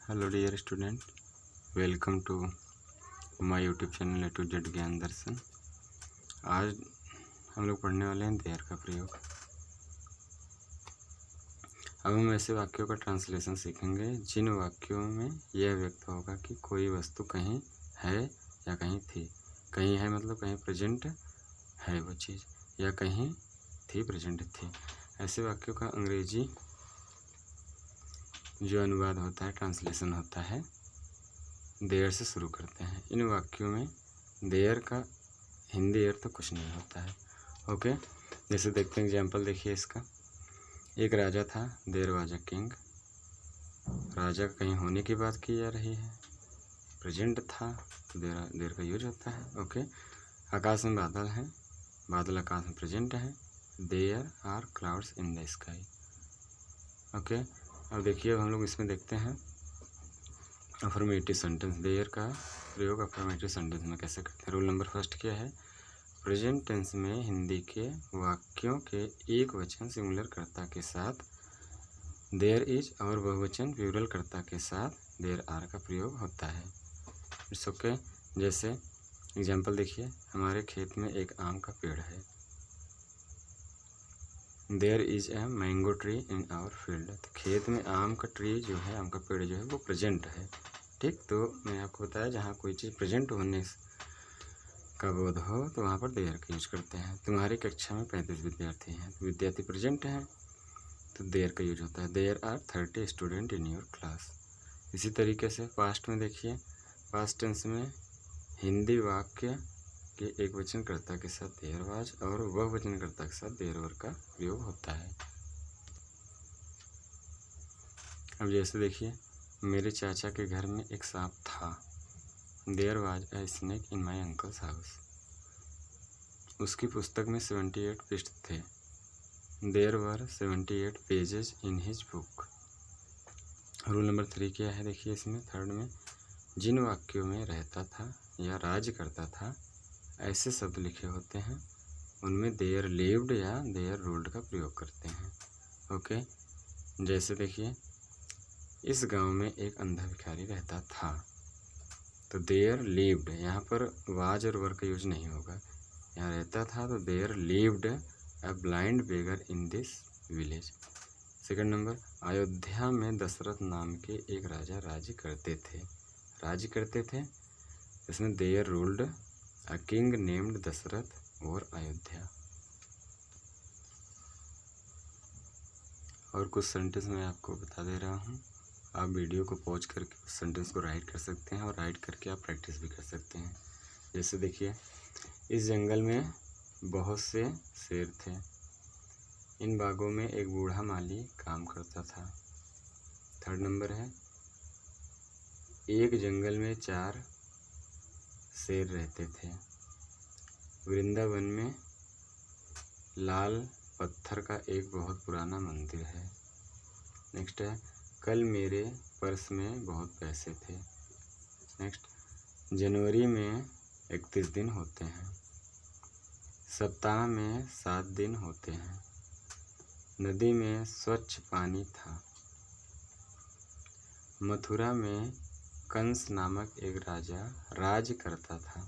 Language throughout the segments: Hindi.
Hello dear student, welcome to my YouTube channel A to Z Gyan Darshan. आज हम लोग पढ़ने वाले हैं देयर का प्रयोग। अब हम ऐसे वाक्यों का ट्रांसलेशन सीखेंगे जिन वाक्यों में यह व्यक्त होगा कि कोई वस्तु कहीं है या कहीं थी। कहीं है मतलब कहीं प्रेजेंट है वो चीज़, या कहीं थी प्रेजेंट थी। ऐसे वाक्यों का अंग्रेजी जो अनुवाद होता है, ट्रांसलेशन होता है, देयर से शुरू करते हैं। इन वाक्यों में देयर का हिंदी अर्थ तो कुछ नहीं होता है। ओके, जैसे देखते हैं एग्जाम्पल देखिए इसका। एक राजा था, देयर वाज अ किंग। राजा का कहीं होने की बात की जा रही है, प्रेजेंट था तो देयर का यूज होता है। ओके, आकाश में बादल हैं, बादल आकाश में प्रेजेंट है। There are clouds in the sky. Okay, अब देखिए अब हम लोग इसमें देखते हैं अफर्मेटिव सेंटेंस। देयर का प्रयोग अफर्मेटिव सेंटेंस में कैसे करते हैं। रूल नंबर फर्स्ट क्या है, प्रेजेंट टेंस में हिंदी के वाक्यों के एक वचन सिंगुलर कर्ता के साथ देयर इज और बहुवचन प्लूरल कर्ता के साथ देयर आर का प्रयोग होता है। It's okay. जैसे एग्जाम्पल देखिए, हमारे खेत में एक आम का पेड़ है। There is a mango tree in our field. तो खेत में आम का ट्री जो है, आम का पेड़ जो है वो प्रेजेंट है। ठीक, तो मैं आपको बताया जहाँ कोई चीज़ प्रेजेंट होने का बोध हो तो वहाँ पर देयर का यूज करते हैं। तुम्हारी कक्षा में 35 विद्यार्थी हैं, तो विद्यार्थी प्रेजेंट हैं तो देयर का यूज होता है। There are 30 student in your class. इसी तरीके से पास्ट में देखिए, पास्ट टेंस में हिंदी वाक्य के एक वचनकर्ता के साथ देयर वाज और बहुवचनकर्ता के साथ देयर वर का प्रयोग होता है। अब जैसे देखिए, मेरे चाचा के घर में एक सांप था। There was a snake in my uncle's house. उसकी पुस्तक में 78 पृष्ठ थे। There were 78 pages in his book. Rule number 3 क्या है देखिए इसमें, थर्ड में, जिन वाक्यों में रहता था या राज करता था ऐसे शब्द लिखे होते हैं उनमें देयर लिव्ड या देयर रूल्ड का प्रयोग करते हैं। ओके, जैसे देखिए, इस गांव में एक अंधा भिखारी रहता था। तो देयर लिव्ड, यहाँ पर वाज और वर का यूज नहीं होगा। यहाँ रहता था तो there lived a blind beggar in this village. Second number, Ayodhya में दशरथ नाम के एक राजा राज्य करते थे। इसमें there ruled a king named Dasharath और अयोध्या। और कुछ सेंटेंस मैं आपको बता दे रहा हूँ, आप वीडियो को पॉज करके उस सेंटेंस को राइट कर सकते हैं और राइट करके आप प्रैक्टिस भी कर सकते हैं। जैसे देखिए, इस जंगल में बहुत से शेर थे। इन बागों में एक बूढ़ा माली काम करता था। थर्ड नंबर है, एक जंगल में 4 शेर रहते थे। वृंदावन में लाल पत्थर का एक बहुत पुराना मंदिर है। नेक्स्ट है, कल मेरे पर्स में बहुत पैसे थे। नेक्स्ट, जनवरी में 31 दिन होते हैं। सप्ताह में 7 दिन होते हैं। नदी में स्वच्छ पानी था। मथुरा में कंस नामक एक राजा राज करता था।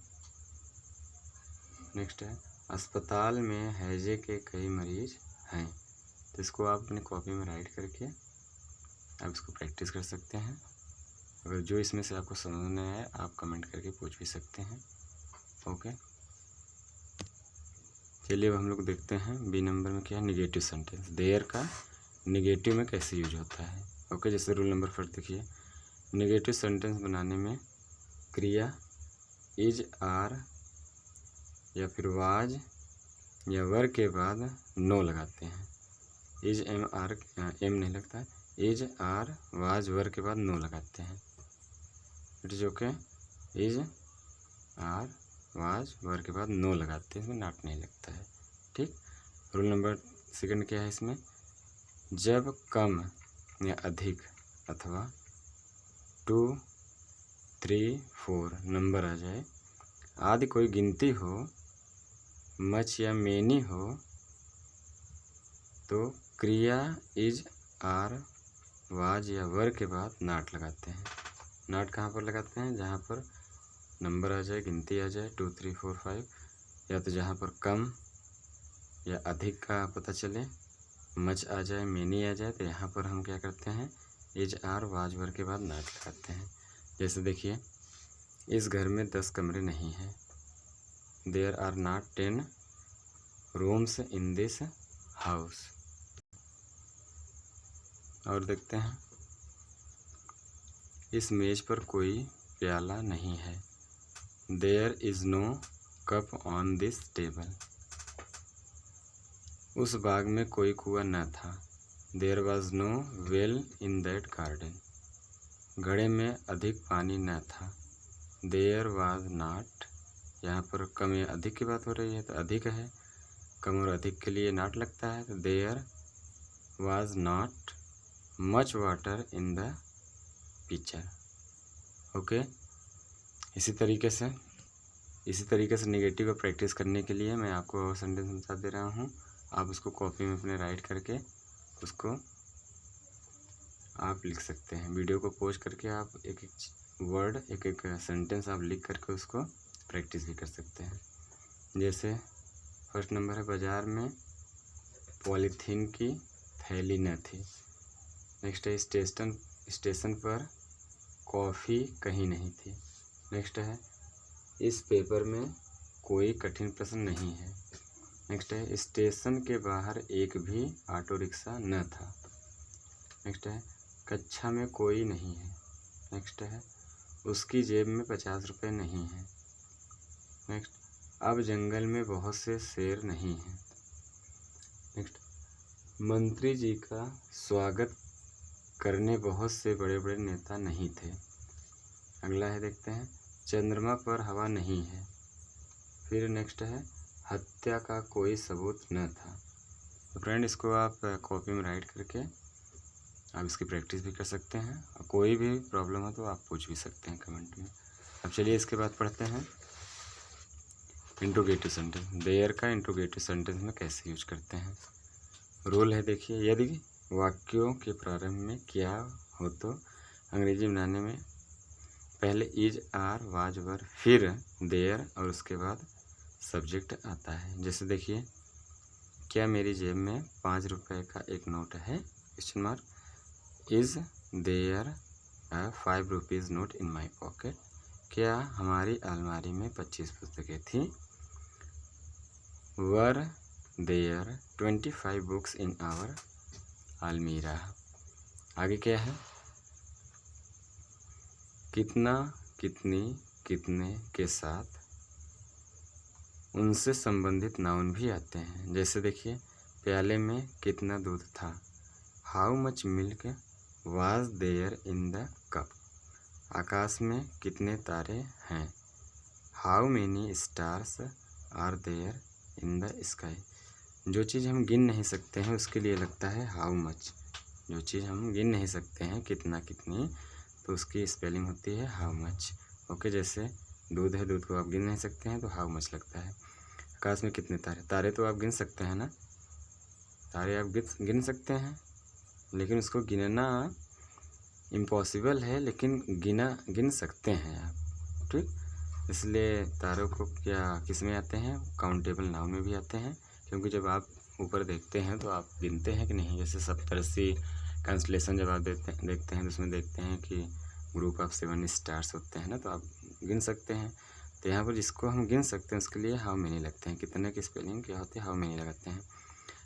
नेक्स्ट है, अस्पताल में हैजे के कई मरीज हैं। तो इसको आप अपनी कॉपी में राइट करके आप इसको प्रैक्टिस कर सकते हैं। अगर जो इसमें से आपको समझ नहीं आया आप कमेंट करके पूछ भी सकते हैं। ओके, चलिए अब हम लोग देखते हैं बी नंबर में क्या है, निगेटिव सेंटेंस। देयर का निगेटिव में कैसे यूज होता है। ओके, जैसे रूल नंबर 4 देखिए, निगेटिव सेंटेंस बनाने में क्रिया इज आर या फिर वाज या वर के बाद नो लगाते हैं। इज एम आर एम नहीं लगता है, इज आर वाज वर के बाद नो लगाते हैं। It is okay, is are was were के बाद नो लगाते हैं, इसमें नॉट नहीं लगता है। ठीक, रूल नंबर सेकंड क्या है इसमें, जब कम या अधिक अथवा 2, 3, 4 नंबर आ जाए, आदि कोई गिनती हो, मच या मेनी हो, तो क्रिया इज आर वाज या वर के बाद नाट लगाते हैं। नाट कहाँ पर लगाते हैं? जहाँ पर नंबर आ जाए, गिनती आ जाए 2 3 4 5, या तो जहाँ पर कम या अधिक का पता चले, मच आ जाए, मेनी आ जाए, तो यहाँ पर हम क्या करते हैं? इज आर वाज वर के बाद नाट लगाते हैं। जैसे देखिए, इस घर में 10 कमरे नहीं हैं। There are not 10 rooms in this house. और देखते हैं, इस मेज पर कोई प्याला नहीं है। There is no cup on this table. उस बाग में कोई कुआं न था। There was no well in that garden. घड़े में अधिक पानी न था। देयर वॉज नॉट, यहाँ पर कम या अधिक की बात हो रही है तो अधिक है, कम और अधिक के लिए नॉट लगता है, तो there was not much water in the picture. Okay, इसी तरीके से नेगेटिव को प्रैक्टिस करने के लिए मैं आपको सेंटेंस बता दे रहा हूँ। आप उसको कॉपी में अपने राइट करके उसको आप लिख सकते हैं। वीडियो को पॉज करके आप एक एक वर्ड, एक एक सेंटेंस आप लिख करके उसको प्रैक्टिस भी कर सकते हैं। जैसे फर्स्ट नंबर है, बाज़ार में पॉलीथीन की थैली न थी। नेक्स्ट है, स्टेशन पर कॉफ़ी कहीं नहीं थी। नेक्स्ट है, इस पेपर में कोई कठिन प्रश्न नहीं है। नेक्स्ट है, स्टेशन के बाहर एक भी ऑटो रिक्शा न था। नेक्स्ट है, कक्षा में कोई नहीं है। नेक्स्ट है, उसकी जेब में 50 रुपये नहीं है। नेक्स्ट, अब जंगल में बहुत से शेर नहीं हैं। नेक्स्ट, मंत्री जी का स्वागत करने बहुत से बड़े बड़े नेता नहीं थे। अगला है, देखते हैं, चंद्रमा पर हवा नहीं है। फिर नेक्स्ट है, हत्या का कोई सबूत न था। तो फ्रेंड, इसको आप कॉपी में राइट करके आप इसकी प्रैक्टिस भी कर सकते हैं, और कोई भी प्रॉब्लम हो तो आप पूछ भी सकते हैं कमेंट में। अब चलिए इसके बाद पढ़ते हैं इंट्रोगेटिव सेंटेंस। देयर का इंट्रोगेटिव सेंटेंस में कैसे यूज करते हैं। रूल है, देखिए, यदि वाक्यों के प्रारंभ में क्या हो तो अंग्रेजी बनाने में पहले इज आर वाज वर, फिर देयर और उसके बाद सब्जेक्ट आता है। जैसे देखिए, क्या मेरी जेब में 5 रुपये का एक नोट है? Question mark. Is there a 5 rupees note in my pocket. क्या हमारी अलमारी में 25 पुस्तकें थी? Were there 25 books in our almirah. आगे क्या है? कितना, कितनी, कितने के साथ उनसे संबंधित नाउन भी आते हैं। जैसे देखिए, प्याले में कितना दूध था? How much milk was there in the cup. आकाश में कितने तारे हैं? How many stars are there in the sky. जो चीज़ हम गिन नहीं सकते हैं उसके लिए लगता है हाउ मच। जो चीज़ हम गिन नहीं सकते हैं, कितना, कितनी, तो उसकी स्पेलिंग होती है हाउ मच। ओके, जैसे दूध है, दूध को आप गिन नहीं सकते हैं तो हाउ मच लगता है। आकाश में कितने तारे? तारे तो आप गिन सकते हैं ना, तारे आप गिन सकते हैं, लेकिन उसको गिनना इम्पॉसिबल है, लेकिन गिन सकते हैं आप। ठीक, इसलिए तारों को क्या किस में आते हैं? काउंटेबल नाउन में भी आते हैं, क्योंकि जब आप ऊपर देखते हैं तो आप गिनते हैं कि नहीं। जैसे सप्तर्षि कंस्टलेशन जब आप देखते हैं तो उसमें देखते हैं कि ग्रुप ऑफ 7 स्टार्स होते हैं ना, तो आप गिन सकते हैं। तो यहाँ पर जिसको हम गिन सकते हैं उसके लिए हाउ मेनी लगते हैं। कितने की स्पेलिंग क्या होती है? हाउ मेनी लगाते हैं।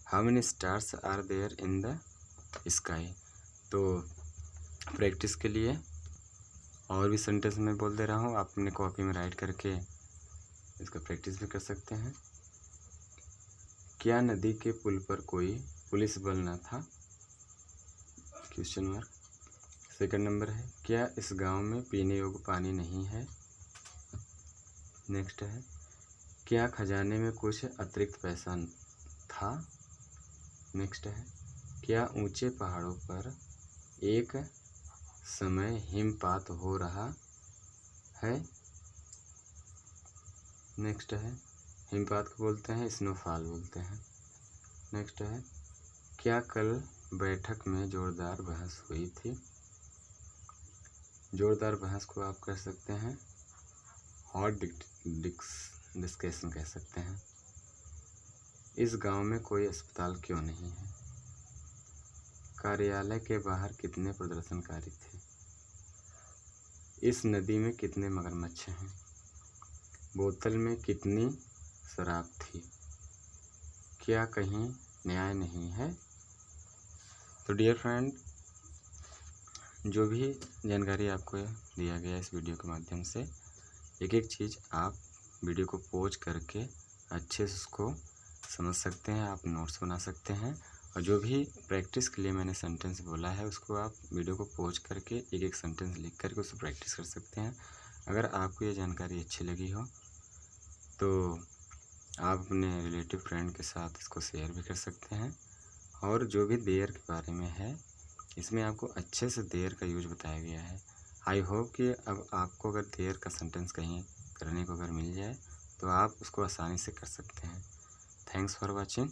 How many stars are there in the sky. तो प्रैक्टिस के लिए और भी सेंटेंस मैं बोल दे रहा हूँ, आप अपने कॉपी में राइट करके इसका प्रैक्टिस भी कर सकते हैं। क्या नदी के पुल पर कोई पुलिस बल न था? Question mark. सेकंड नंबर है, क्या इस गांव में पीने योग्य पानी नहीं है? नेक्स्ट है, क्या खजाने में कुछ अतिरिक्त पैसा था? नेक्स्ट है, क्या ऊंचे पहाड़ों पर एक समय हिमपात हो रहा है? नेक्स्ट है, हिमपात को बोलते हैं स्नोफॉल बोलते हैं। नेक्स्ट है, क्या कल बैठक में जोरदार बहस हुई थी। जोरदार बहस को आप कह सकते हैं हॉट डिस्कशन कह सकते हैं। इस गांव में कोई अस्पताल क्यों नहीं है? कार्यालय के बाहर कितने प्रदर्शनकारी थे? इस नदी में कितने मगरमच्छ हैं? बोतल में कितनी शराब थी? क्या कहीं न्याय नहीं है? तो डियर फ्रेंड, जो भी जानकारी आपको दिया गया इस वीडियो के माध्यम से, एक एक चीज़ आप वीडियो को पॉज करके अच्छे से उसको समझ सकते हैं, आप नोट्स बना सकते हैं। और जो भी प्रैक्टिस के लिए मैंने सेंटेंस बोला है उसको आप वीडियो को पॉज करके एक एक सेंटेंस लिख करके उसको प्रैक्टिस कर सकते हैं। अगर आपको ये जानकारी अच्छी लगी हो तो आप अपने रिलेटिव फ्रेंड के साथ इसको शेयर भी कर सकते हैं। और जो भी देयर के बारे में है, इसमें आपको अच्छे से देयर का यूज बताया गया है। आई होप कि अब आपको अगर देयर का सेंटेंस कहीं करने को अगर मिल जाए तो आप उसको आसानी से कर सकते हैं। Thanks for watching.